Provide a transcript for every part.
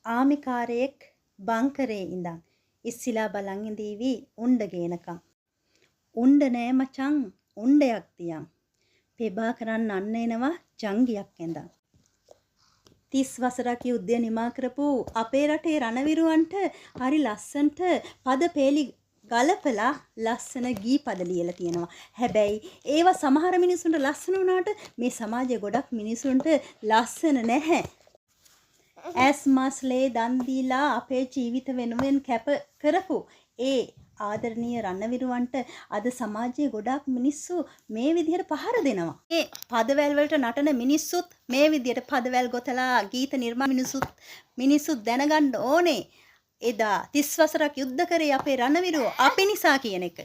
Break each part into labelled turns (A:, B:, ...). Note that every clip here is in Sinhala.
A: ආමිකාරයෙක් බංකරේ ඉඳන් ඉස්සිලා බලන් ඉඳීවි උණ්ඩ ගේනකම්. උණ්ඩ නෑ මචං උණ්ඩයක් තියන්. පෙබා කරන්න අන්න එනවා ජංගියක් ඇඳන්. 30 වසරක් යුද්ධය නිමා කරපු අපේ රටේ රණවිරුවන්ට හරි ලස්සන්ට පද පේලි ගලපලා ලස්සන ගී පද ලියලා තියෙනවා. හැබැයි ඒවා සමහර මිනිසුන්ට ලස්සන වුණාට මේ සමාජයේ ගොඩක් මිනිසුන්ට ලස්සන නැහැ. ඇස්මස්ලේ දන් දීලා අපේ ජීවිත වෙනුවෙන් කැප කරපු ඒ ආදරණීය රණවිරුවන්ට අද සමාජයේ ගොඩාක් මිනිස්සු මේ විදිහට පහර දෙනවා. ඒ පදවැල් වලට නටන මිනිස්සුත් මේ විදිහට පදවැල් ගොතලා ගීත නිර්මාණ මිනිස්සුත් දැනගන්න ඕනේ. එදා 30 වසරක් යුද්ධ කරේ අපේ රණවිරුවෝ අපි නිසා කියන එක.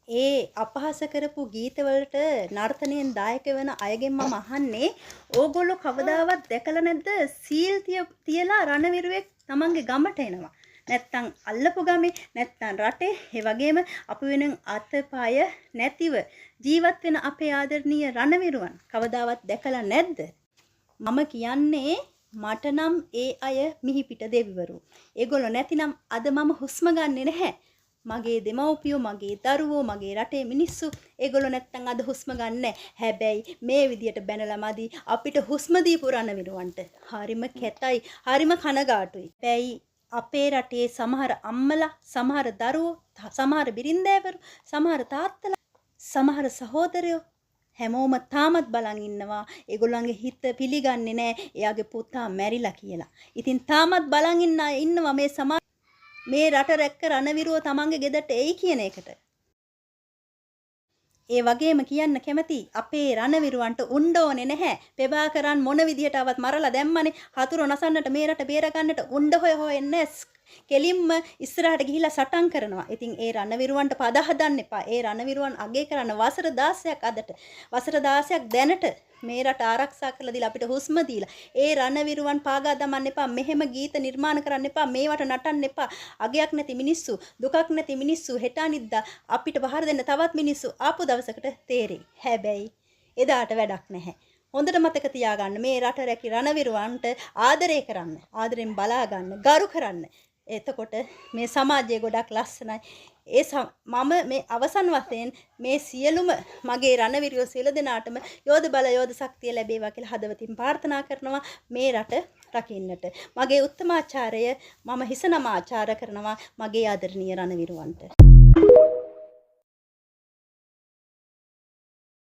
A: ඒ අපහාස කරපු ගීතවලට නර්තනයෙන් දායක වෙන අයගෙන් මම අහන්නේ ඕගොල්ලෝ කවදාවත් දැකලා නැද්ද සීල් තියලා රණවිරුවෙක් තමන්ගේ ගමට එනවා. නැත්තම් අල්ලපු ගමේ නැත්තම් රටේ ඒ වගේම අපි වෙන අතපය නැතිව ජීවත් වෙන අපේ ආදරණීය රණවිරුවන් කවදාවත් දැකලා නැද්ද? මම කියන්නේ මට නම් ඒ අය මිහිපිට දෙවිවරු. ඒගොල්ලෝ නැතිනම් අද මම හුස්ම ගන්නෙ නැහැ. මගේ දෙමව්පියෝ මගේ දරුවෝ මගේ රටේ මිනිස්සු ඒගොල්ලෝ නැත්තම් අද හුස්ම ගන්නෑ. හැබැයි මේ විදියට බැනලා මදි අපිට හුස්ම දීපු රණවිරුවන්ට. හරිම කැතයි, හරිම කනගාටුයි. හැබැයි අපේ රටේ සමහර අම්මලා, සමහර දරුවෝ, සමහර බිරින්දෑවරු, සමහර තාත්තලා, සමහර සහෝදරයෝ හැමෝම තාමත් බලන් ඉන්නවා. ඒගොල්ලන්ගේ හිත පිළිගන්නේ නැහැ එයාගේ පුතා මැරිලා කියලා. ඉතින් තාමත් බලන් ඉන්නවා මේ රට රැක්ක රණවිරුව තමන්ගේ ගෙදරට එයි කියන එකට. ඒ වගේම කියන්න කැමති අපේ රණවිරුවන්ට උණ්ඩ ඕනේ නැහැ. පෙබා කරන් මොන විදිහටවත් මරලා දැම්මනේ. හතුරු නසන්නට මේ රට බේර ගන්නට උණ්ඩ හොයන්නේ කෙලින්ම ඉස්සරහට ගිහිලා සටන් කරනවා. ඉතින් ඒ රණවිරුවන්ට පද හදන්න එපා. ඒ රණවිරුවන් අගේ කරන වසර 16ක් අදට. වසර 16ක් දැනට මේ රට ආරක්ෂා කරලා දීලා අපිට හුස්ම දීලා. ඒ රණවිරුවන් පාගා දමන්න එපා. මෙහෙම ගීත නිර්මාණ කරන්න එපා. මේවට නටන්න එපා. අගයක් නැති මිනිස්සු, දුකක් නැති මිනිස්සු හෙට අනිද්දා අපිට පහර දෙන්න තවත් මිනිස්සු ආපු දවසකට තේරෙයි. හැබැයි එදාට වැඩක් නැහැ. හොඳට මතක තියාගන්න මේ රට රැකි රණවිරුවන්ට ආදරය කරන්න. ආදරෙන් බලා ගන්න, ගරු කරන්න. එතකොට මේ සමාජය ගොඩක් ලස්සනයි. මම මේ අවසන් වශයෙන් මේ සියලුම මගේ රණවිරියෝ සියලු දෙනාටම යෝධ බල යෝධ ශක්තිය ලැබේවා කියලා හදවතින් ප්‍රාර්ථනා කරනවා මේ රට රකින්නට. මගේ උත්තමාචාරය මම හිස නම ආචාර කරනවා මගේ ආදරණීය රණවිරුවන්ට.